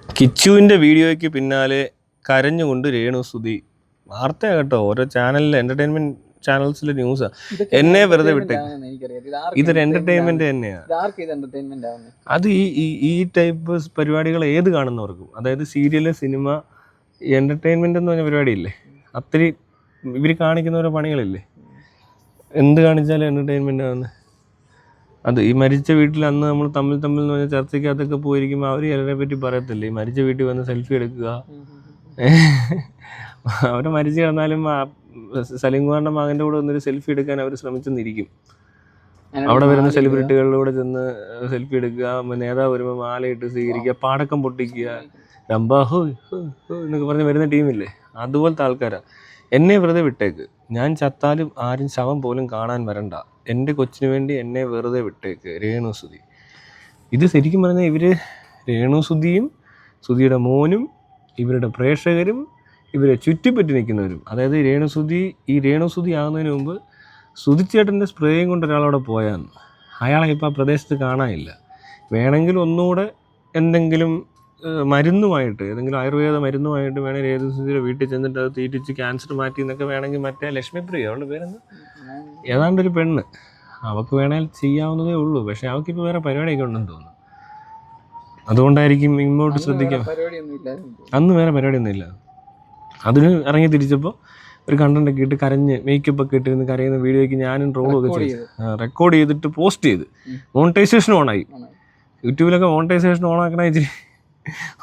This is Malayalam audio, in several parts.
കിച്ചുവിൻ്റെ വീഡിയോയ്ക്ക് പിന്നാലെ കരഞ്ഞുകൊണ്ട് രേണുസുതി വാർത്തയാണ് കേട്ടോ. ഓരോ ചാനലിൽ എൻ്റർടൈൻമെൻറ്റ് ചാനൽസിലെ ന്യൂസാണ്. എന്നെ വെറുതെ വിട്ടേ. ഇതൊരു എൻ്റർടൈൻമെൻറ്റ് തന്നെയാണ്. അത് ഈ ടൈപ്പ് പരിപാടികൾ ഏത് കാണുന്നവർക്കും, അതായത് സീരിയല്, സിനിമ, എൻ്റർടൈൻമെൻറ്റ് എന്ന് പറഞ്ഞ പരിപാടിയില്ലേ, അത്രയും ഇവർ കാണിക്കുന്ന ഓരോ പണികളില്ലേ, എന്ത് കാണിച്ചാലും എൻ്റർടൈൻമെൻ്റ് ആണ്. അത് ഈ മരിച്ച വീട്ടിൽ അന്ന് നമ്മൾ തമ്മിൽ എന്ന് പറഞ്ഞ ചർച്ചയ്ക്കകത്തൊക്കെ പോയിരിക്കുമ്പോൾ അവർ ചിലരെ പറ്റി പറയത്തില്ലേ, ഈ മരിച്ച വീട്ടിൽ വന്ന് സെൽഫി എടുക്കുക. അവരെ മരിച്ചു കിടന്നാലും സലീം കുമാറിൻ്റെ മകൻ്റെ കൂടെ വന്നൊരു സെൽഫി എടുക്കാൻ അവർ ശ്രമിച്ചെന്നിരിക്കും. അവിടെ വരുന്ന സെലിബ്രിറ്റികളുടെ കൂടെ ചെന്ന് സെൽഫി എടുക്കുക, നേതാവ് വരുമ്പോൾ മാലയിട്ട് സ്വീകരിക്കുക, പാടക്കം പൊട്ടിക്കുക, രംബാഹോ എന്നൊക്കെ പറഞ്ഞ് വരുന്ന ടീമില്ലേ, അതുപോലത്തെ ആൾക്കാരാണ്. എന്നെ വെറുതെ വിട്ടേക്ക്, ഞാൻ ചത്താലും ആരും ശവം പോലും കാണാൻ വരണ്ട, എൻ്റെ കൊച്ചിന് വേണ്ടി എന്നെ വെറുതെ വിട്ടേക്ക്. രേണുസുതി. ഇത് ശരിക്കും പറഞ്ഞാൽ ഇവർ രേണുസുതിയും സുധിയുടെ മോനും ഇവരുടെ പ്രേക്ഷകരും ഇവരെ ചുറ്റിപ്പറ്റി നിൽക്കുന്നവരും, അതായത് രേണുസുതി ആകുന്നതിന് മുമ്പ് സുധിച്ചേട്ടൻ്റെ സ്പ്രേയും കൊണ്ട് ഒരാളവിടെ പോയാന്ന്, അയാളെ ഇപ്പോൾ ആ പ്രദേശത്ത് കാണാനില്ല. വേണമെങ്കിൽ ഒന്നുകൂടെ എന്തെങ്കിലും മരുന്നുമായിട്ട്, ഏതെങ്കിലും ആയുർവേദ മരുന്നുമായിട്ട് വേണമെങ്കിൽ രേണുസുതിയുടെ വീട്ടിൽ ചെന്നിട്ട് അത് തീറ്റിച്ച് ക്യാൻസർ മാറ്റി എന്നൊക്കെ വേണമെങ്കിൽ, മറ്റേ ലക്ഷ്മിപ്രിയ, അവളുടെ പേരെന്ന് ഏതാണ്ടൊരു പെണ്ണ്, അവൾക്ക് വേണേൽ ചെയ്യാവുന്നതേ ഉള്ളൂ. പക്ഷെ അവൾക്കിപ്പോൾ വേറെ പരിപാടിയൊക്കെ ഉണ്ടെന്ന് തോന്നുന്നു. അതുകൊണ്ടായിരിക്കും ഇങ്ങോട്ട് ശ്രദ്ധിക്കാം. അന്ന് വേറെ പരിപാടിയൊന്നും ഇല്ല. അതിന് ഇറങ്ങി തിരിച്ചപ്പോൾ ഒരു കണ്ടൻ്റൊക്കെ ഇട്ട് കരഞ്ഞ് മേക്കപ്പ് ഒക്കെ ഇട്ടിരുന്ന് കരയുന്ന വീഡിയോയ്ക്ക് ഞാനും ട്രോളൊക്കെ ചെയ്തു, റെക്കോർഡ് ചെയ്തിട്ട് പോസ്റ്റ് ചെയ്ത്. മോണിറ്റൈസേഷൻ ഓണായി. യൂട്യൂബിലൊക്കെ മോണിറ്റൈസേഷൻ ഓണാക്കണ ഇച്ചിരി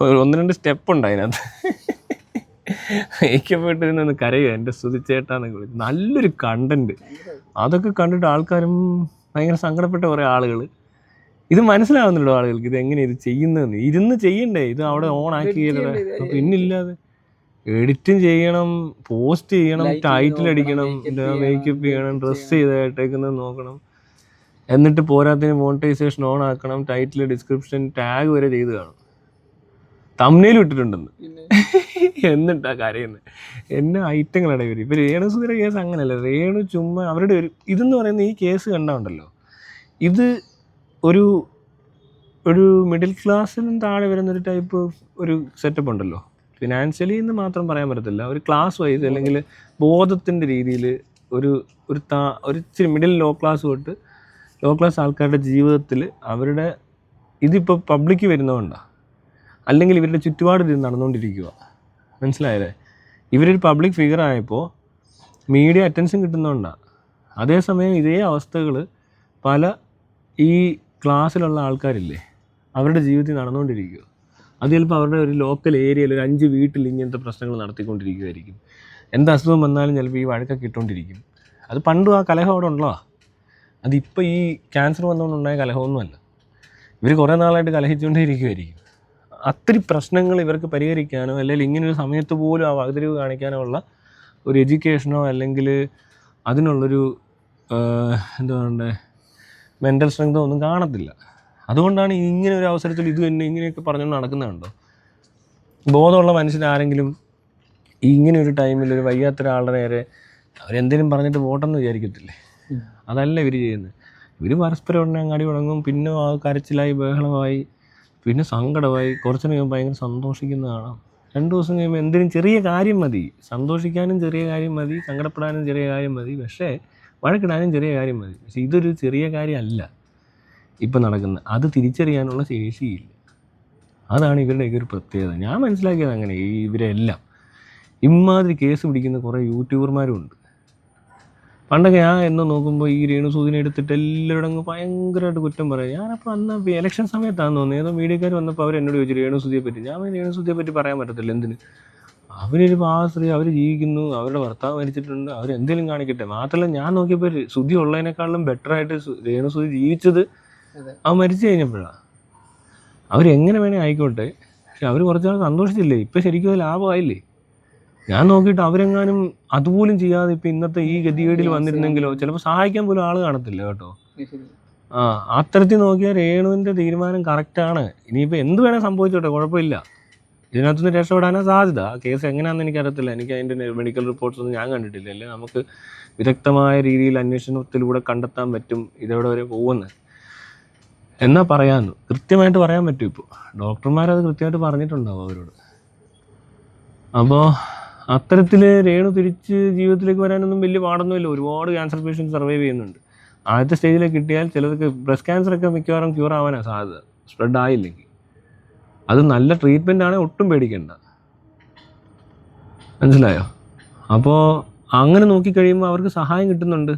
1-2 സ്റ്റെപ്പ് ഉണ്ട് അതിനകത്ത്. മേക്കപ്പ് ഇട്ടിരുന്ന് കരയുക, എൻ്റെ സുധിച്ചേട്ടാന്നൊക്കെ വിളിച്ച്. നല്ലൊരു കണ്ടന്റ്. അതൊക്കെ കണ്ടിട്ട് ആൾക്കാരും ഭയങ്കര സങ്കടപ്പെട്ട കുറേ ആളുകൾ. ഇത് മനസ്സിലാവുന്നുണ്ടോ ആളുകൾക്ക് ഇതെങ്ങനെ ഇത് ചെയ്യുന്നതെന്ന്? ഇരുന്ന് ചെയ്യണ്ടേ ഇത്, അവിടെ ഓണാക്കി പിന്നില്ലാതെ എഡിറ്റും ചെയ്യണം, പോസ്റ്റ് ചെയ്യണം, ടൈറ്റിൽ അടിക്കണം, മേക്കപ്പ് ചെയ്യണം, ഡ്രസ്സ് ചെയ്തേക്കുന്നത് നോക്കണം, എന്നിട്ട് പോരാത്തിന് മോണിറ്റൈസേഷൻ ഓൺ ആക്കണം, ടൈറ്റിൽ, ഡിസ്ക്രിപ്ഷൻ, ടാഗ് വരെ ചെയ്ത് കാണും, തംബ്നെയിലും ഇട്ടിട്ടുണ്ടെന്ന്. എന്നിട്ടാ കരയുന്നത്. എന്നെ ഐറ്റങ്ങളാണ് ഇവർ. ഇപ്പം രേണുസുതിയുടെ കേസ് അങ്ങനെയല്ല. രേണു ചുമ്മാ അവരുടെ ഇതെന്ന് പറയുന്ന ഈ കേസ് കണ്ടാണ്ടല്ലോ, ഇത് ഒരു മിഡിൽ ക്ലാസ്സിനും താഴെ വരുന്നൊരു ടൈപ്പ് ഒരു സെറ്റപ്പ് ഉണ്ടല്ലോ. ഫിനാൻഷ്യലി എന്ന് മാത്രം പറയാൻ പറ്റത്തില്ല, ഒരു ക്ലാസ് വൈസ് അല്ലെങ്കിൽ ബോധത്തിൻ്റെ രീതിയിൽ ഒരു ഇച്ചിരി മിഡിൽ ലോ ക്ലാസ് തൊട്ട് ലോ ക്ലാസ് ആൾക്കാരുടെ ജീവിതത്തിൽ അവരുടെ ഇതിപ്പോൾ പബ്ലിക്ക് വരുന്നതുകൊണ്ടാണ്, അല്ലെങ്കിൽ ഇവരുടെ ചുറ്റുപാട് ഇത് നടന്നുകൊണ്ടിരിക്കുക. മനസ്സിലായല്ലേ? ഇവരൊരു പബ്ലിക് ഫിഗർ ആയപ്പോൾ മീഡിയ അറ്റൻഷൻ കിട്ടുന്നതുകൊണ്ടാണ്. അതേസമയം ഇതേ അവസ്ഥകൾ പല ഈ ക്ലാസ്സിലുള്ള ആൾക്കാരില്ലേ, അവരുടെ ജീവിതത്തിൽ നടന്നുകൊണ്ടിരിക്കുക. അത് ചിലപ്പോൾ അവരുടെ ഒരു ലോക്കൽ ഏരിയയിൽ ഒരു 5 വീട്ടിൽ ഇങ്ങനത്തെ പ്രശ്നങ്ങൾ നടത്തിക്കൊണ്ടിരിക്കുമായിരിക്കും. എന്ത് അസുഖം വന്നാലും ചിലപ്പോൾ ഈ വഴക്കൊക്കെ ഇട്ടുകൊണ്ടിരിക്കും. അത് പണ്ടും ആ കലഹം അവിടെ ഉള്ളതാണ്. അതിപ്പോൾ ഈ ക്യാൻസർ വന്നുകൊണ്ടുണ്ടായ കലഹമൊന്നുമല്ല. ഇവർ കുറേ നാളായിട്ട് കലഹിച്ചുകൊണ്ടേ ഇരിക്കുമായിരിക്കും. അത്രയും പ്രശ്നങ്ങൾ ഇവർക്ക് പരിഹരിക്കാനോ അല്ലെങ്കിൽ ഇങ്ങനൊരു സമയത്ത് പോലും ആ വകതിരിവ് കാണിക്കാനോ ഉള്ള ഒരു എഡ്യൂക്കേഷനോ അല്ലെങ്കിൽ അതിനുള്ളൊരു എന്താ പറയണ്ടേ മെൻ്റൽ സ്ട്രെങ്തോ ഒന്നും കാണത്തില്ല. അതുകൊണ്ടാണ് ഇങ്ങനെ ഒരു അവസരത്തിൽ ഇത് തന്നെ ഇങ്ങനെയൊക്കെ പറഞ്ഞുകൊണ്ട് നടക്കുന്നതുണ്ടോ. ബോധമുള്ള മനുഷ്യരാരെങ്കിലും ഇങ്ങനെ ഒരു ടൈമിൽ ഒരു വയ്യാത്ത ഒരാളുടെ നേരെ അവരെന്തെങ്കിലും പറഞ്ഞിട്ട് പോട്ടെന്ന് വിചാരിക്കത്തില്ലേ? അതല്ല ഇവർ ചെയ്യുന്നത്. ഇവർ പരസ്പരം ഉടനെ അങ്ങാടി തുടങ്ങും, പിന്നെ ആ കരച്ചിലായി, ബഹളമായി, പിന്നെ സങ്കടമായി, കുറച്ച് കഴിയുമ്പോൾ ഭയങ്കര സന്തോഷിക്കുന്ന കാണാം. 2 ദിവസം കഴിയുമ്പോൾ എന്തിനും ചെറിയ കാര്യം മതി, സന്തോഷിക്കാനും ചെറിയ കാര്യം മതി, സങ്കടപ്പെടാനും ചെറിയ കാര്യം മതി, പക്ഷേ വഴക്കിടാനും ചെറിയ കാര്യം മതി. പക്ഷേ ഇതൊരു ചെറിയ കാര്യമല്ല ഇപ്പം നടക്കുന്നത്. അത് തിരിച്ചറിയാനുള്ള ശേഷിയില്ല. അതാണ് ഇവരുടെയൊക്കെ ഒരു പ്രത്യേകത. ഞാൻ മനസ്സിലാക്കിയത് അങ്ങനെ. ഇവരെല്ലാം ഇമാതിരി കേസ് പിടിക്കുന്ന കുറേ യൂട്യൂബർമാരും ഉണ്ട്. പണ്ടൊക്കെ ഞാൻ എന്ന് നോക്കുമ്പോൾ ഈ രേണുസുതിനെ എടുത്തിട്ട് എല്ലാവരും അങ്ങ് ഭയങ്കരമായിട്ട് കുറ്റം പറയും. ഞാനപ്പോൾ അന്ന് ഇലക്ഷൻ സമയത്താണെന്ന് തോന്നുന്നു, ഏതോ മീഡിയക്കാർ വന്നപ്പോൾ അവർ എന്നോട് ചോദിച്ചു രേണുസുതിയെ പറ്റി. ഞാൻ രേണുസുതിയെ പറ്റി പറയാൻ പറ്റത്തില്ല. എന്തിന്? അവരൊരു പാസ്ത്രീ, അവർ ജീവിക്കുന്നു, അവരുടെ ഭർത്താവ് മരിച്ചിട്ടുണ്ട്, അവരെന്തെങ്കിലും കാണിക്കട്ടെ. മാത്രമല്ല ഞാൻ നോക്കിയപ്പോൾ സുധി ഉള്ളതിനേക്കാളും ബെറ്ററായിട്ട് രേണുസുതി ജീവിച്ചത് അവൻ മരിച്ചു കഴിഞ്ഞപ്പോഴാണ്. അവരെങ്ങനെ വേണേൽ ആയിക്കോട്ടെ, പക്ഷെ അവർ കുറച്ചാൾ സന്തോഷിച്ചില്ലേ? ഇപ്പം ശരിക്കും അത് ലാഭമായില്ലേ? ഞാൻ നോക്കിയിട്ട് അവരെങ്ങാനും അതുപോലും ചെയ്യാതെ ഇപ്പം ഇന്നത്തെ ഈ ഗതികേടിൽ വന്നിരുന്നെങ്കിലോ ചിലപ്പോൾ സഹായിക്കാൻ പോലും ആൾ കാണത്തില്ല കേട്ടോ. അത്തരത്തിൽ നോക്കിയാൽ രേണുവിൻ്റെ തീരുമാനം കറക്റ്റാണ്. ഇനിയിപ്പോൾ എന്ത് വേണേൽ സംഭവിച്ചോട്ടെ, കുഴപ്പമില്ല. ഇതിനകത്തുനിന്ന് രക്ഷപ്പെടാനാണ് സാധ്യത. ആ കേസ് എങ്ങനെയാണെന്ന് എനിക്കറിയത്തില്ല. എനിക്ക് അതിൻ്റെ മെഡിക്കൽ റിപ്പോർട്ട്സ് ഒന്നും ഞാൻ കണ്ടിട്ടില്ല. അല്ലേ നമുക്ക് വിദഗ്ധമായ രീതിയിൽ അന്വേഷണത്തിലൂടെ കണ്ടെത്താൻ പറ്റും ഇതെവിടെ വരെ പോകുന്നത്. എന്നാ പറയാമെന്ന് കൃത്യമായിട്ട് പറയാൻ പറ്റും. ഇപ്പോൾ ഡോക്ടർമാരത് കൃത്യമായിട്ട് പറഞ്ഞിട്ടുണ്ടാവും അവരോട്. അപ്പോൾ അത്തരത്തിൽ രേണു തിരിച്ച് ജീവിതത്തിലേക്ക് വരാനൊന്നും വലിയ പാടൊന്നുമില്ല. ഒരുപാട് ക്യാൻസർ പേഷ്യൻറ്റ് സർവൈവ് ചെയ്യുന്നുണ്ട്. ആദ്യത്തെ സ്റ്റേജിലേക്ക് കിട്ടിയാൽ ചിലർക്ക് ബ്രസ്റ്റ് ക്യാൻസറൊക്കെ മിക്കവാറും ക്യൂർ ആവാനാണ് സാധ്യത, സ്പ്രെഡ് ആയില്ലെങ്കിൽ. അത് നല്ല ട്രീറ്റ്മെൻ്റ് ആണെങ്കിൽ ഒട്ടും പേടിക്കണ്ട, മനസ്സിലായോ? അപ്പോൾ അങ്ങനെ നോക്കിക്കഴിയുമ്പോൾ അവർക്ക് സഹായം കിട്ടുന്നുണ്ട്.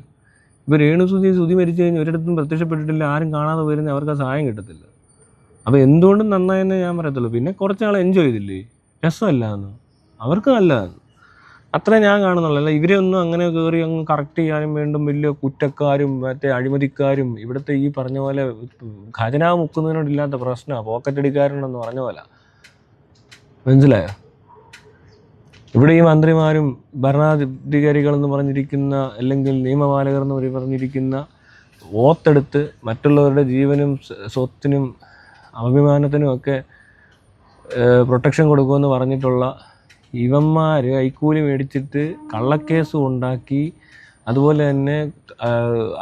ഇപ്പോൾ രേണു സുധി മരിച്ചു കഴിഞ്ഞ് ഒരിടത്തും പ്രത്യക്ഷപ്പെട്ടിട്ടില്ല, ആരും കാണാതെ വരുന്ന അവർക്ക് ആ സഹായം കിട്ടത്തില്ല. അപ്പോൾ എന്തുകൊണ്ടും നന്നായെന്നേ ഞാൻ പറയത്തുള്ളൂ. പിന്നെ കുറച്ച് നാൾ എൻജോയ് ചെയ്തില്ലേ, രസമല്ലാന്ന്, അവർക്ക് നല്ലതാണ്, അത്രേ ഞാൻ കാണുന്നുള്ളൂ. അല്ല ഇവരെ ഒന്നും അങ്ങനെ കയറി അങ്ങ് കറക്റ്റ് ചെയ്യാനും വേണ്ടും വലിയ കുറ്റക്കാരും മറ്റേ അഴിമതിക്കാരും ഇവിടുത്തെ ഈ പറഞ്ഞ പോലെ ഖജനാവ് മുക്കുന്നതിനോടില്ലാത്ത പ്രശ്നമാണ്, പോക്കറ്റ് അടിക്കാരുണ്ടെന്ന് പറഞ്ഞ പോലെ, മനസ്സിലായോ? ഇവിടെ ഈ മന്ത്രിമാരും ഭരണാധികാരികളെന്ന് പറഞ്ഞിരിക്കുന്ന അല്ലെങ്കിൽ നിയമപാലകർ എന്ന് പറഞ്ഞിരിക്കുന്ന ഓത്തെടുത്ത് മറ്റുള്ളവരുടെ ജീവനും സ്വത്തിനും അഭിമാനത്തിനും ഒക്കെ പ്രൊട്ടക്ഷൻ കൊടുക്കുമെന്ന് പറഞ്ഞിട്ടുള്ള ഇവന്മാർ കൈക്കൂലി മേടിച്ചിട്ട് കള്ളക്കേസും ഉണ്ടാക്കി, അതുപോലെ തന്നെ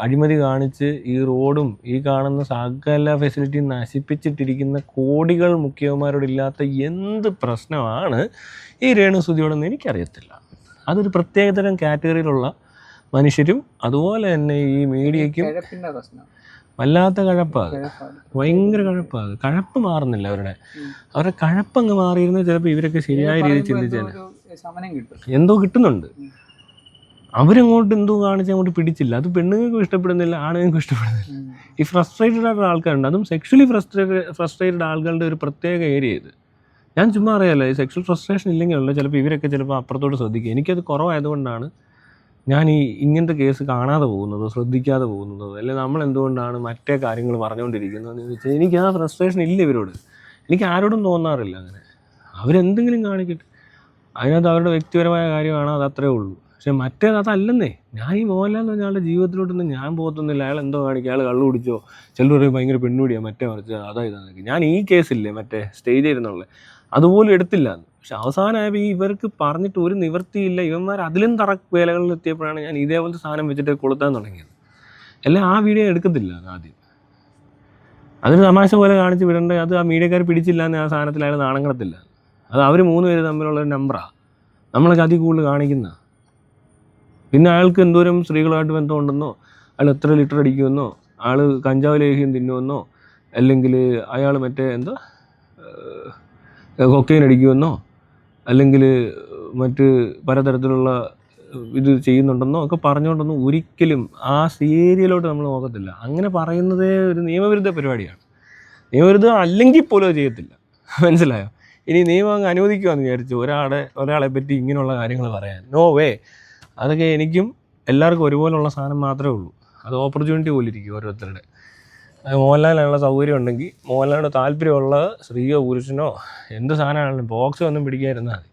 അഴിമതി കാണിച്ച് ഈ റോഡും ഈ കാണുന്ന സകല ഫെസിലിറ്റി നശിപ്പിച്ചിട്ടിരിക്കുന്ന കോടികൾ മുഖ്യമന്മാരോടില്ലാത്ത എന്ത് പ്രശ്നമാണ് ഈ രേണു സുധിയോടെന്ന് എനിക്കറിയത്തില്ല. അതൊരു പ്രത്യേകതരം കാറ്റഗറിയിലുള്ള മനുഷ്യരും അതുപോലെ തന്നെ ഈ മീഡിയയ്ക്കും വല്ലാത്ത കഴപ്പാണ്, ഭയങ്കര കഴപ്പാണ്. കഴപ്പ് മാറുന്നില്ല അവരുടെ കഴപ്പങ്ങ് മാറിയിരുന്നത് ചിലപ്പോൾ ഇവരൊക്കെ ശരിയായ രീതിയിൽ ചിന്തിച്ചാൽ എന്തോ കിട്ടുന്നുണ്ട്. അവരങ്ങോട്ട് എന്തോ കാണിച്ച് അങ്ങോട്ട് പിടിച്ചില്ല. അത് പെണ്ണുങ്ങൾക്കും ഇഷ്ടപ്പെടുന്നില്ല, ആണുങ്ങൾക്കും ഇഷ്ടപ്പെടുന്നില്ല. ഈ ഫ്രസ്ട്രേറ്റഡ് ആയിട്ടുള്ള ആൾക്കാരുണ്ട്, അതും സെക്ഷലി ഫ്രസ്ട്രേറ്റഡ് ആളുകളുടെ ഒരു പ്രത്യേക ഏരിയ ഇത്. ഞാൻ ചുമ്മാ അറിയാമല്ലോ, ഈ സെക്ഷൽ ഫ്രസ്ട്രേഷൻ ഇല്ലെങ്കിലുള്ള ചിലപ്പോൾ ഇവരൊക്കെ ചിലപ്പോൾ അപ്പുറത്തോട്ട് ശ്രദ്ധിക്കുക. എനിക്കത് കുറവായതുകൊണ്ടാണ് ഞാൻ ഈ ഇങ്ങനത്തെ കേസ് കാണാതെ പോകുന്നതോ ശ്രദ്ധിക്കാതെ പോകുന്നതോ, അല്ലെങ്കിൽ നമ്മൾ എന്തുകൊണ്ടാണ് മറ്റേ കാര്യങ്ങൾ പറഞ്ഞുകൊണ്ടിരിക്കുന്നതെന്ന് ചോദിച്ചാൽ എനിക്ക് ആ ഫ്രസ്ട്രേഷൻ ഇല്ല ഇവരോട്. എനിക്ക് ആരോടും തോന്നാറില്ല അങ്ങനെ. അവരെന്തെങ്കിലും കാണിക്കട്ടെ, അതിനകത്ത് അവരുടെ വ്യക്തിപരമായ കാര്യമാണ്, അത് അത്രേ ഉള്ളൂ. പക്ഷെ മറ്റേത് അതല്ലെന്നേ. ഞാൻ ഈ മോഹൻലാൽ എന്ന് പറഞ്ഞാൽ ആളുടെ ജീവിതത്തിലോട്ടൊന്നും ഞാൻ പോകത്തൊന്നുമില്ല. അയാൾ എന്തോ കാണിക്കുക, അയാൾ കള്ളു കുടിച്ചോ, ചിലർ പറയും ഭയങ്കര പെണ്ണുപിടിയാണ്, മറ്റേ മറിച്ച് അതായതാണ്. ഞാൻ ഈ കേസില്ലേ മറ്റേ സ്റ്റേജ് ഇരുന്നുള്ള അതുപോലും എടുത്തില്ല. പക്ഷെ അവസാനമായപ്പോൾ ഈ ഇവർക്ക് പറഞ്ഞിട്ട് ഒരു നിവൃത്തിയില്ല. ഇവന്മാർ അതിലും വേലകളിൽ എത്തിയപ്പോഴാണ് ഞാൻ ഇതേപോലത്തെ സാധനം വെച്ചിട്ട് കൊളുത്താൻ തുടങ്ങിയത്. എല്ലാം ആ വീഡിയോ എടുക്കത്തില്ല ആദ്യം, അതൊരു തമാശ പോലെ കാണിച്ച് വിടേണ്ട. അത് ആ മീഡിയക്കാർ പിടിച്ചില്ല എന്ന് ആ സാധനത്തിൽ അയാൾ നാണം കിടത്തില്ല. അത് അവർ 3 പേര് തമ്മിലുള്ള ഒരു നമ്പറാണ്, നമ്മളൊക്കെ അതിൽ കൂടുതൽ കാണിക്കുന്ന. പിന്നെ അയാൾക്ക് എന്തോരം സ്ത്രീകളുമായിട്ട് ബന്ധമുണ്ടെന്നോ, അയാൾ എത്ര ലിറ്റർ അടിക്കുമെന്നോ, ആൾ കഞ്ചാവ് ലേഹ്യം തിന്നുമെന്നോ, അല്ലെങ്കിൽ അയാൾ മറ്റേ എന്താ കൊക്കൈൻ അടിക്കുമെന്നോ, അല്ലെങ്കിൽ മറ്റ് പലതരത്തിലുള്ള ഇത് ചെയ്യുന്നുണ്ടെന്നോ ഒക്കെ പറഞ്ഞുകൊണ്ടൊന്നും ഒരിക്കലും ആ സീരിയലോട്ട് നമ്മൾ നോക്കത്തില്ല. അങ്ങനെ പറയുന്നതേ ഒരു നിയമവിരുദ്ധ പരിപാടിയാണ്. നിയമവിരുദ്ധം അല്ലെങ്കിൽ പോലും അത് ചെയ്യത്തില്ല, മനസ്സിലായോ? ഇനി നിയമം അങ്ങ് അനുവദിക്കുമെന്ന് വിചാരിച്ചു ഒരാളെ പറ്റി ഇങ്ങനെയുള്ള കാര്യങ്ങൾ പറയാൻ, നോ വേ. അതൊക്കെ എനിക്കും എല്ലാവർക്കും ഒരുപോലുള്ള സാധനം മാത്രമേ ഉള്ളൂ. അത് ഓപ്പർച്യൂണിറ്റി പോലെ ഇരിക്കും ഓരോരുത്തരുടെ. മോഹൻലാലിനുള്ള സൗകര്യം ഉണ്ടെങ്കിൽ, മോഹൻലാലിൻ്റെ താല്പര്യമുള്ള സ്ത്രീയോ പുരുഷനോ എന്ത് സാധനമാണെങ്കിലും ബോക്സ് ഒന്നും പിടിക്കാതിരുന്നാൽ മതി.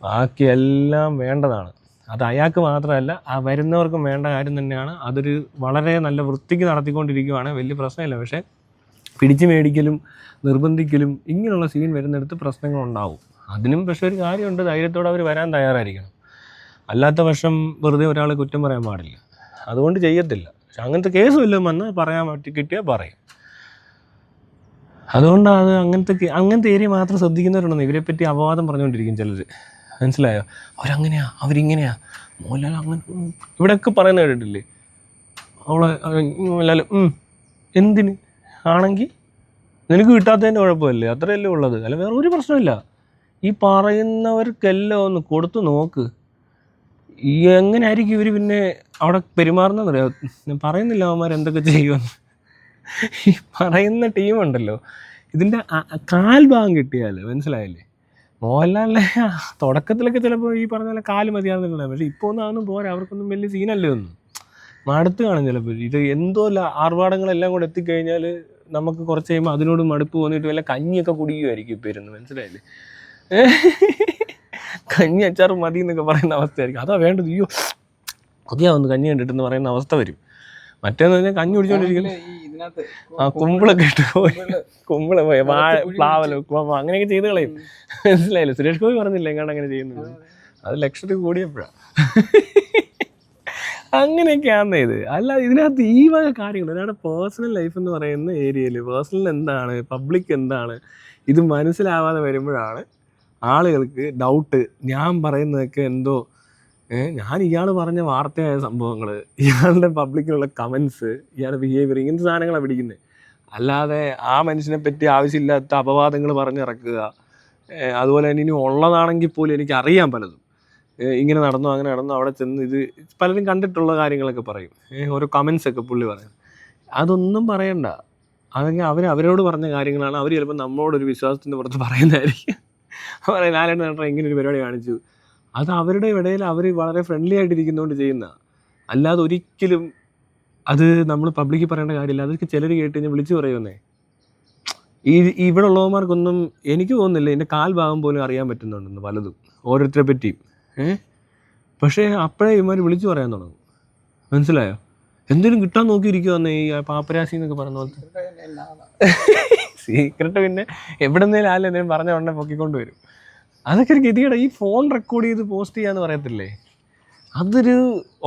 ബാക്കിയെല്ലാം വേണ്ടതാണ്. അത് അയാൾക്ക് മാത്രമല്ല, ആ വരുന്നവർക്കും വേണ്ട കാര്യം തന്നെയാണ്. അതൊരു വളരെ നല്ല വൃത്തിക്ക് നടത്തിക്കൊണ്ടിരിക്കുകയാണ്, വലിയ പ്രശ്നമില്ല. പക്ഷേ പിടിച്ചു മേടിക്കലും നിർബന്ധിക്കലും ഇങ്ങനെയുള്ള സീൻ വരുന്നിടത്ത് പ്രശ്നങ്ങളുണ്ടാവും. അതിനും പക്ഷേ ഒരു കാര്യമുണ്ട്, ധൈര്യത്തോടെ അവർ വരാൻ തയ്യാറായിരിക്കണം. അല്ലാത്ത പക്ഷം വെറുതെ ഒരാളെ കുറ്റം പറയാൻ പാടില്ല, അതുകൊണ്ട് ചെയ്യത്തില്ല. പക്ഷെ അങ്ങനത്തെ കേസ് വല്ലതും വന്ന് പറയാൻ കിട്ടിയാൽ പറയും. അതുകൊണ്ടാണ് അത് അങ്ങനത്തെ ഏരിയ മാത്രം ശ്രദ്ധിക്കുന്നവരുണ്ടെന്ന് ഇവരെപ്പറ്റി അപവാദം പറഞ്ഞുകൊണ്ടിരിക്കും ചിലർ, മനസ്സിലായോ? അവരങ്ങനെയാ, അവരിങ്ങനെയാ, മോഹൻലാൽ അങ്ങനെ ഇവിടെയൊക്കെ പറയുന്നത് കേട്ടിട്ടില്ലേ? മോഹൻലാൽ എന്തിന് ആണെങ്കിൽ നിനക്ക് കിട്ടാത്തതിൻ്റെ കുഴപ്പമില്ലേ, അത്രയല്ലേ ഉള്ളത്, അല്ല വേറെ ഒരു പ്രശ്നമില്ല. ഈ പറയുന്നവർക്കെല്ലാം ഒന്ന് കൊടുത്തു നോക്ക്. എങ്ങനെ ആയിരിക്കും ഇവർ പിന്നെ അവിടെ പെരുമാറുന്നതെന്നറിയാം. ഞാൻ പറയുന്നില്ല അവന്മാർ എന്തൊക്കെ ചെയ്യുമെന്ന്. ഈ പറയുന്ന ടീമുണ്ടല്ലോ, ഇതിൻ്റെ കാൽഭാഗം കിട്ടിയാൽ മനസ്സിലായില്ലേ? മോഹൻലാലിൻ്റെ തുടക്കത്തിലൊക്കെ ചിലപ്പോൾ ഈ പറഞ്ഞ പോലെ കാല് മതിയാകുന്നില്ല, പക്ഷേ ഇപ്പോൾ ഒന്നും അതൊന്നും പോരാ, അവർക്കൊന്നും വലിയ സീനല്ലേ ഒന്നും, മടുത്ത് കാണും ചിലപ്പോൾ. ഇത് എന്തോ ആർഭാടങ്ങളെല്ലാം കൂടെ എത്തിക്കഴിഞ്ഞാൽ നമുക്ക് കുറച്ച് കഴിയുമ്പോൾ അതിനോട് മടുപ്പ് തോന്നിയിട്ട് വല്ല കഞ്ഞിയൊക്കെ കുടിക്കുമായിരിക്കും ഇപ്പോൾ ഇരുന്ന്, മനസ്സിലായില്ലേ? കഞ്ഞി അച്ചാറ് മതി എന്നൊക്കെ പറയുന്ന അവസ്ഥയായിരിക്കും. അതാ വേണ്ടത്, അയ്യോ കൊതിയാവുന്നു കഞ്ഞി കണ്ടിട്ടെന്ന് പറയുന്ന അവസ്ഥ വരും. മറ്റേന്ന് പറഞ്ഞാൽ കഞ്ഞി കുടിച്ചോണ്ടിരിക്കുന്നു, ആ കുമ്പിളൊക്കെ ഇട്ട് പോയി, കുമ്പിള പോയി പ്ലാവലോ അങ്ങനെയൊക്കെ ചെയ്ത് കളയും, മനസ്സിലായില്ലേ? സുരേഷ് ഗോപി പറഞ്ഞില്ല എങ്ങാണ്ട് അങ്ങനെ ചെയ്യുന്നത്, അത് ലക്ഷത്തിൽ കൂടിയപ്പോഴാണ്. അങ്ങനെയൊക്കെയാണ് ഇത്. അല്ല ഇതിനകത്ത് ഈ വക കാര്യങ്ങൾ ഒരാളുടെ പേഴ്സണൽ ലൈഫ് എന്ന് പറയുന്ന ഏരിയയിൽ പേഴ്സണൽ എന്താണ്, പബ്ലിക് എന്താണ്, ഇത് മനസ്സിലാവാതെ വരുമ്പോഴാണ് ആളുകൾക്ക് ഡൗട്ട്. ഞാൻ പറയുന്നതൊക്കെ എന്തോ ഞാൻ ഇയാൾ പറഞ്ഞ വാർത്തയായ സംഭവങ്ങൾ, ഇയാളുടെ പബ്ലിക്കിലുള്ള കമൻസ്, ഇയാളുടെ ബിഹേവിയർ, ഇങ്ങനത്തെ സാധനങ്ങളാണ് പിടിക്കുന്നത്. അല്ലാതെ ആ മനുഷ്യനെ പറ്റി ആവശ്യമില്ലാത്ത അപവാദങ്ങൾ പറഞ്ഞിറക്കുക. അതുപോലെ തന്നെ ഇനി ഉള്ളതാണെങ്കിൽ പോലും എനിക്ക് അറിയാൻ പലതും, ഇങ്ങനെ നടന്നു അങ്ങനെ നടന്നു അവിടെ ചെന്ന് ഇത് പലരും കണ്ടിട്ടുള്ള കാര്യങ്ങളൊക്കെ പറയും. ഓരോ കമൻസ് ഒക്കെ പുള്ളി പറയും. അതൊന്നും പറയണ്ട. അതൊക്കെ അവരോട് പറഞ്ഞ കാര്യങ്ങളാണ്. അവർ ചിലപ്പോൾ നമ്മളോടൊരു വിശ്വാസത്തിൻ്റെ പുറത്ത് പറയുന്നതായിരിക്കും. പറയാം ലാലേട്ടൻ ചേട്ടൻ ഇങ്ങനെ ഒരു പരിപാടി കാണിച്ചു, അത് അവരുടെ ഇടയിൽ അവർ വളരെ ഫ്രണ്ട്ലി ആയിട്ടിരിക്കുന്നതുകൊണ്ട് ചെയ്യുന്ന, അല്ലാതെ ഒരിക്കലും അത് നമ്മൾ പബ്ലിക്കിൽ പറയേണ്ട കാര്യമില്ല. അതൊക്കെ ചിലർ കേട്ട് കഴിഞ്ഞാൽ വിളിച്ചു പറയുന്നേ. ഇവിടെ ഉള്ളവന്മാർക്കൊന്നും എനിക്ക് തോന്നുന്നില്ല എൻ്റെ കാൽഭാഗം പോലും അറിയാൻ പറ്റുന്നുണ്ടെന്ന് പലതും ഓരോരുത്തരെ പറ്റിയും. പക്ഷേ അപ്പോഴേ ഇവന്മാർ വിളിച്ചു പറയാൻ തുടങ്ങും. മനസ്സിലായോ? എന്തെങ്കിലും കിട്ടാൻ നോക്കിയിരിക്കുമെന്ന് ഈ പാപ്പരാശി എന്നൊക്കെ പറയുന്ന പോലത്തെ സീക്രട്ട്. പിന്നെ എവിടെ നിന്നേലും ആരും എന്തെങ്കിലും പറഞ്ഞ ഉടനെ പൊക്കിക്കൊണ്ട് വരും. അതൊക്കെ ഒരു ഗതികേടാ. ഈ ഫോൺ റെക്കോർഡ് ചെയ്ത് പോസ്റ്റ് ചെയ്യാന്ന് പറയത്തില്ലേ, അതൊരു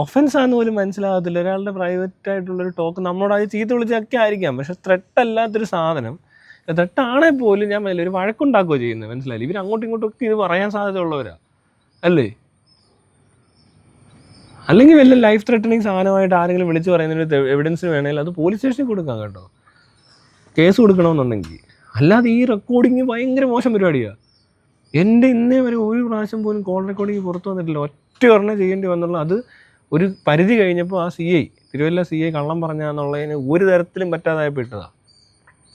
ഒഫൻസാന്ന് പോലും മനസ്സിലാകത്തില്ല. ഒരാളുടെ പ്രൈവറ്റ് ആയിട്ടുള്ളൊരു ടോക്ക് നമ്മളോട് അത് ചീത്ത വിളിച്ചൊക്കെ ആയിരിക്കാം, പക്ഷെ ത്രെട്ടല്ലാത്തൊരു സാധനം. ത്രെട്ടാണെ പോലും ഞാൻ ഒരു വഴക്കുണ്ടാക്കുകയോ ചെയ്യുന്നത്. മനസ്സിലായില്ല? ഇവർ അങ്ങോട്ടും ഇങ്ങോട്ടും ഒക്കെ ഇത് പറയാൻ സാധ്യത ഉള്ളവരാ അല്ലേ? അല്ലെങ്കിൽ വല്ല ലൈഫ് ത്രെട്ടനിങ് സാധനമായിട്ട് ആരെങ്കിലും വിളിച്ച് പറയുന്നതിന് എവിഡൻസ് വേണമെങ്കിൽ അത് പോലീസ് സ്റ്റേഷനിൽ കൊടുക്കാം കേട്ടോ, കേസ് കൊടുക്കണമെന്നുണ്ടെങ്കിൽ. അല്ലാതെ ഈ റെക്കോർഡിങ് ഭയങ്കര മോശം പരിപാടിയാണ്. എൻ്റെ ഇന്നേ വരെ ഒരു പ്രാവശ്യം പോലും കോൾ റെക്കോർഡിങ് പുറത്തു വന്നിട്ടില്ല. ഒറ്റ ഒരെണ്ണം ചെയ്യേണ്ടി വന്നുള്ള, അത് ഒരു പരിധി കഴിഞ്ഞപ്പോൾ ആ തിരുവല്ല CI കള്ളം പറഞ്ഞാന്നുള്ളതിന് ഒരു തരത്തിലും പറ്റാതായപ്പോൾ ഇട്ടതാണ്.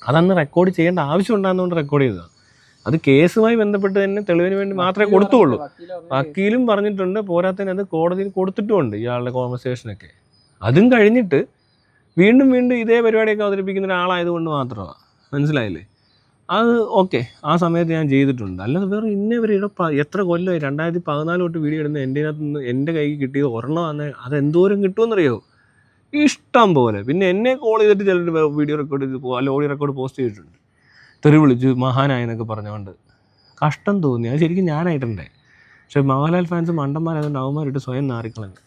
അതന്ന് റെക്കോർഡ് ചെയ്യേണ്ട ആവശ്യം ഉണ്ടാകുന്നതുകൊണ്ട് റെക്കോർഡ് ചെയ്തതാണ്. അത് കേസുമായി ബന്ധപ്പെട്ട് തന്നെ തെളിവിന് വേണ്ടി മാത്രമേ കൊടുത്തുള്ളൂ. വക്കീലും പറഞ്ഞിട്ടുണ്ട്, പോരാത്തതിന് അത് കോടതിയിൽ കൊടുത്തിട്ടുമുണ്ട് ഇയാളുടെ കോൺവെർസേഷനൊക്കെ. അതും കഴിഞ്ഞിട്ട് വീണ്ടും ഇതേ പരിപാടിയൊക്കെ അവതരിപ്പിക്കുന്ന ഒരാളായതുകൊണ്ട് മാത്രമാണ്. മനസ്സിലായില്ലേ? അത് ഓക്കെ, ആ സമയത്ത് ഞാൻ ചെയ്തിട്ടുണ്ട്. അല്ലാതെ വേറെ ഇന്നേവരെ എത്ര കൊല്ലമായി, 2014 തൊട്ട് വീഡിയോ ഇടുന്ന എൻ്റെ അകത്തുനിന്ന് എൻ്റെ കൈക്ക് കിട്ടിയത് ഒരെണ്ണമാണ്. അത് എന്തോരം കിട്ടുമെന്നറിയോ? ഇഷ്ടം പോലെ. പിന്നെ എന്നെ കോൾ ചെയ്തിട്ട് ചിലർ വീഡിയോ റെക്കോർഡ് ചെയ്ത് അല്ല ഓഡിയോ റെക്കോർഡ് പോസ്റ്റ് ചെയ്തിട്ടുണ്ട്, തെറി വിളിച്ച് മഹാനായെന്നൊക്കെ പറഞ്ഞുകൊണ്ട്. കഷ്ടം തോന്നി. അത് ശരിക്കും ഞാനായിട്ടുണ്ടേ. പക്ഷെ മോഹൻലാൽ ഫാൻസ് മണ്ടന്മാരായതുകൊണ്ട് അവന്മാരിട്ട് സ്വയം നാറിക്കളഞ്ഞു.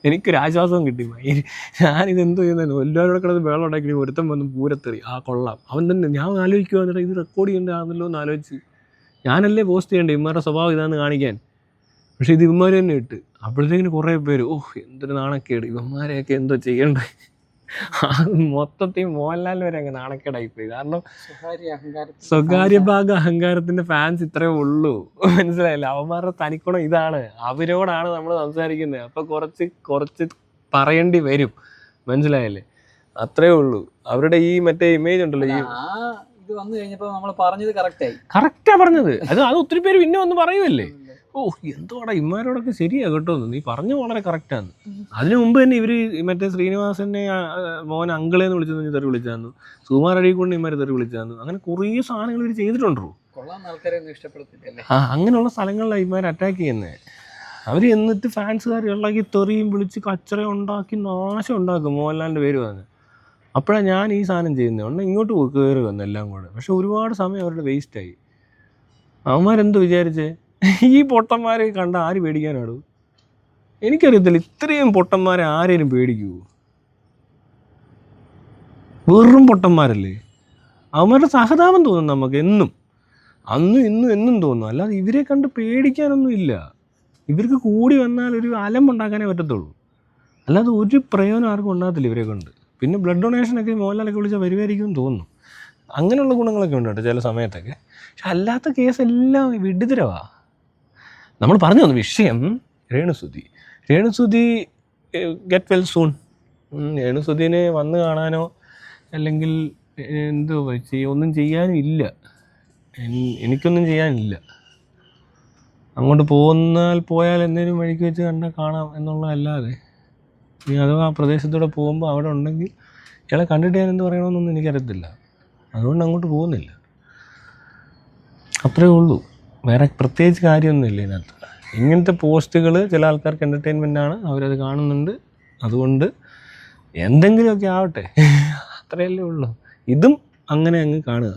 എനിക്കൊരാശ്വാസവും കിട്ടി. ഞാനിതെന്തോ ചെയ്യുന്നു, എല്ലാവരും കിടന്ന് വെള്ളം ഉണ്ടാക്കി ഒരുത്തം വന്ന് പൂരത്തെറി. ആ കൊള്ളാം, അവൻ തന്നെ. ഞാൻ ആലോചിക്കുക എന്നിട്ട് ഇത് റെക്കോർഡ് ചെയ്യേണ്ടതാണല്ലോ എന്ന് ആലോചിച്ച്. ഞാനല്ലേ പോസ്റ്റ് ചെയ്യേണ്ടത് ഇവന്മാരുടെ സ്വഭാവം ഇതാണെന്ന് കാണിക്കാൻ. പക്ഷേ ഇത് ഇവന്മാർ തന്നെ ഇട്ട്. അപ്പോഴത്തേക്കിന് കുറേ പേര് എന്തൊരു നാണക്കേട്, ഇവന്മാരെയൊക്കെ എന്തോ ചെയ്യണ്ടേ. മൊത്തത്തിൽ മോഹൻലാൽ വരെ അങ്ങ് നാണക്കേടായിപ്പോയി. കാരണം സ്വകാര്യ ഭാഗ അഹങ്കാരത്തിന്റെ ഫാൻസ് ഇത്രേ ഉള്ളൂ. മനസ്സിലായില്ല? അവന്മാരുടെ തനിക്കുണം ഇതാണ്. അവരോടാണ് നമ്മൾ സംസാരിക്കുന്നത്. അപ്പൊ കുറച്ച് പറയേണ്ടി വരും. മനസ്സിലായല്ലേ? അത്രേ ഉള്ളൂ. അവരുടെ ഈ മറ്റേ ഇമേജ് ഉണ്ടല്ലോ, ഈ ഇത് വന്നു കഴിഞ്ഞപ്പോ നമ്മൾ പറഞ്ഞത് കറക്റ്റാ പറഞ്ഞത്. അത് ഒത്തിരി പേര് പിന്നെ ഒന്ന് പറയുമല്ലേ, എന്തോടാ ഇമാരോടൊക്കെ ശരിയാ കേട്ടോ, നീ പറഞ്ഞു വളരെ കറക്റ്റാന്ന്. അതിനു മുമ്പ് തന്നെ ഇവര് മറ്റേ ശ്രീനിവാസനെ മോൻ അങ്കിളേന്ന് വിളിച്ചെന്ന് തെറി വിളിച്ചാന്നു, സുകുമാർ അഴീക്കോടിനെ ഇമാരെ തെറി വിളിച്ചാന്നു. അങ്ങനെ കുറേ സാധനങ്ങൾ ഇവർ ചെയ്തിട്ടുണ്ടോ. അങ്ങനെയുള്ള സ്ഥലങ്ങളിലാണ് ഇമാർ അറ്റാക്ക് ചെയ്യുന്നത്. അവർ എന്നിട്ട് ഫാൻസുകാർ ഇളകി തെറിയും വിളിച്ച് കച്ചറ ഉണ്ടാക്കി നാശം ഉണ്ടാക്കും മോഹൻലാലിൻ്റെ പേര് പറഞ്ഞ്. അപ്പോഴാണ് ഞാൻ ഈ സാധനം ചെയ്യുന്നത്. ഇങ്ങോട്ട് കയറി വന്നു എല്ലാം കൂടെ. പക്ഷെ ഒരുപാട് സമയം അവരുടെ വേസ്റ്റായി. അവന്മാരെന്തോ വിചാരിച്ചേ, ഈ പൊട്ടന്മാരെ കണ്ട ആര് പേടിക്കാനാടോ? എനിക്കറിയത്തില്ല, ഇത്രയും പൊട്ടന്മാരെ ആരേലും പേടിക്കുമോ? വെറും പൊട്ടന്മാരല്ലേ. അവന്മാരുടെ സഹതാപം തോന്നും നമുക്ക് എന്നും, അന്നും ഇന്നും എന്നും തോന്നും. അല്ലാതെ ഇവരെ കണ്ട് പേടിക്കാനൊന്നും ഇല്ല. ഇവർക്ക് കൂടി വന്നാൽ ഒരു അലമ്പുണ്ടാക്കാനേ പറ്റത്തുള്ളൂ. അല്ലാതെ ഒരു പ്രയോജനം ആർക്കും ഉണ്ടാകത്തില്ല ഇവരെ കൊണ്ട്. പിന്നെ ബ്ലഡ് ഡൊണേഷനൊക്കെ മോഹൻലാലൊക്കെ വിളിച്ചാൽ വരുമായിരിക്കും തോന്നുന്നു. അങ്ങനെയുള്ള ഗുണങ്ങളൊക്കെ ഉണ്ട് കേട്ടോ ചില സമയത്തൊക്കെ. പക്ഷെ അല്ലാത്ത കേസെല്ലാം വിഡിതരവാ. നമ്മൾ പറഞ്ഞു തന്നു വിഷയം രേണുസുതി ഗെറ്റ് വെൽ സൂൺ. രേണുസുതിനെ വന്ന് കാണാനോ അല്ലെങ്കിൽ എന്തോ ഒന്നും ചെയ്യാനും ഇല്ല. എനിക്കൊന്നും ചെയ്യാനില്ല. അങ്ങോട്ട് പോയാൽ എന്തെങ്കിലും വഴിക്ക് വെച്ച് കണ്ടാൽ കാണാം എന്നുള്ളതല്ലാതെ, ഇനി അഥവാ ആ പ്രദേശത്തൂടെ പോകുമ്പോൾ അവിടെ ഉണ്ടെങ്കിൽ ഇയാളെ കണ്ടിട്ട് ഞാൻ എന്ത് പറയണമെന്നൊന്നും എനിക്കറിയത്തില്ല. അതുകൊണ്ട് അങ്ങോട്ട് പോകുന്നില്ല. അത്രേ ഉള്ളൂ. വേറെ പ്രത്യേകിച്ച് കാര്യമൊന്നുമില്ല ഇതിനകത്ത്. ഇങ്ങനത്തെ പോസ്റ്റുകൾ ചില ആൾക്കാർക്ക് എൻ്റർടൈൻമെൻറ്റാണ്, അവരത് കാണുന്നുണ്ട്. അതുകൊണ്ട് എന്തെങ്കിലുമൊക്കെ ആവട്ടെ, അത്രയല്ലേ ഉള്ളൂ. ഇതും അങ്ങനെ അങ്ങ് കാണുക.